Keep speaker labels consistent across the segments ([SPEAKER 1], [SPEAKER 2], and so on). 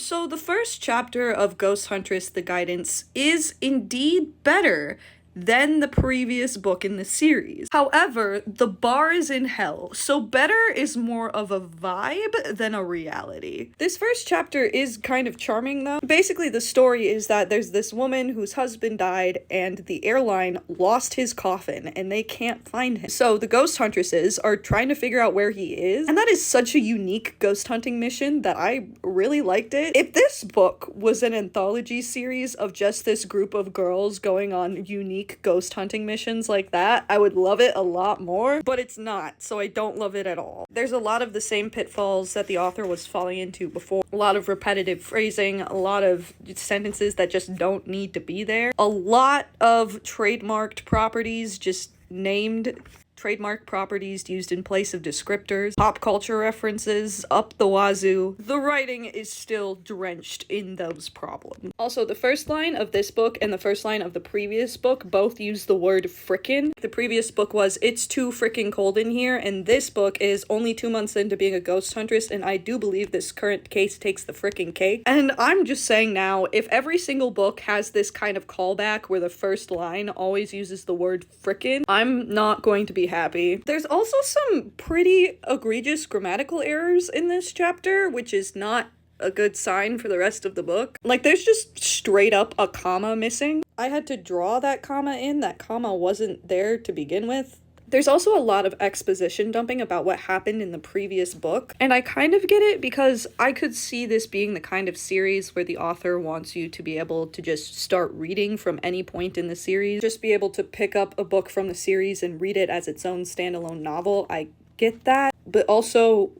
[SPEAKER 1] So the first chapter of Ghost Huntress the Guidance is indeed better than the previous book in the series. However, the bar is in hell, so better is more of a vibe than a reality. This first chapter is kind of charming though. Basically, the story is that there's this woman whose husband died and the airline lost his coffin and they can't find him. So the ghost huntresses are trying to figure out where he is, and that is such a unique ghost hunting mission that I really liked it. If this book was an anthology series of just this group of girls going on unique ghost hunting missions like that, I would love it a lot more, but it's not, so I don't love it at all. There's a lot of the same pitfalls that the author was falling into before. A lot of repetitive phrasing, a lot of sentences that just don't need to be there, a lot of trademarked properties just named trademark properties used in place of descriptors, pop culture references up the wazoo. The writing is still drenched in those problems. Also, the first line of this book and the first line of the previous book both use the word frickin'. The previous book was, "It's too frickin' cold in here," and this book is only 2 months into being a ghost huntress, and I do believe this current case takes the frickin' cake. And I'm just saying now, if every single book has this kind of callback where the first line always uses the word frickin', I'm not going to be happy. There's also some pretty egregious grammatical errors in this chapter, which is not a good sign for the rest of the book. Like, there's just straight up a comma missing. I had to draw that comma in. That comma wasn't there to begin with. There's also a lot of exposition dumping about what happened in the previous book, and I kind of get it because I could see this being the kind of series where the author wants you to be able to just start reading from any point in the series, just be able to pick up a book from the series and read it as its own standalone novel. I get that, but also,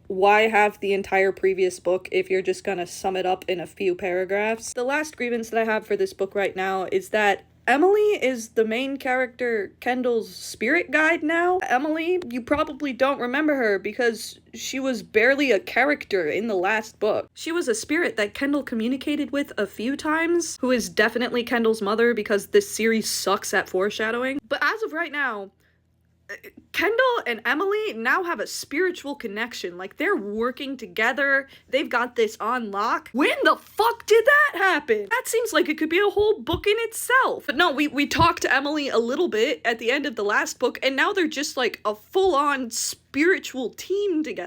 [SPEAKER 1] why have the entire previous book if you're just gonna sum it up in a few paragraphs? The last grievance that I have for this book right now is that Emily is the main character Kendall's spirit guide now. Emily, you probably don't remember her because she was barely a character in the last book. She was a spirit that Kendall communicated with a few times, who is definitely Kendall's mother because this series sucks at foreshadowing. But as of right now, Kendall and Emily now have a spiritual connection. Like, they're working together. They've got this on lock. When the fuck did that happen? That seems like it could be a whole book in itself. But no, we talked to Emily a little bit at the end of the last book, and now they're just like a full-on spiritual team together.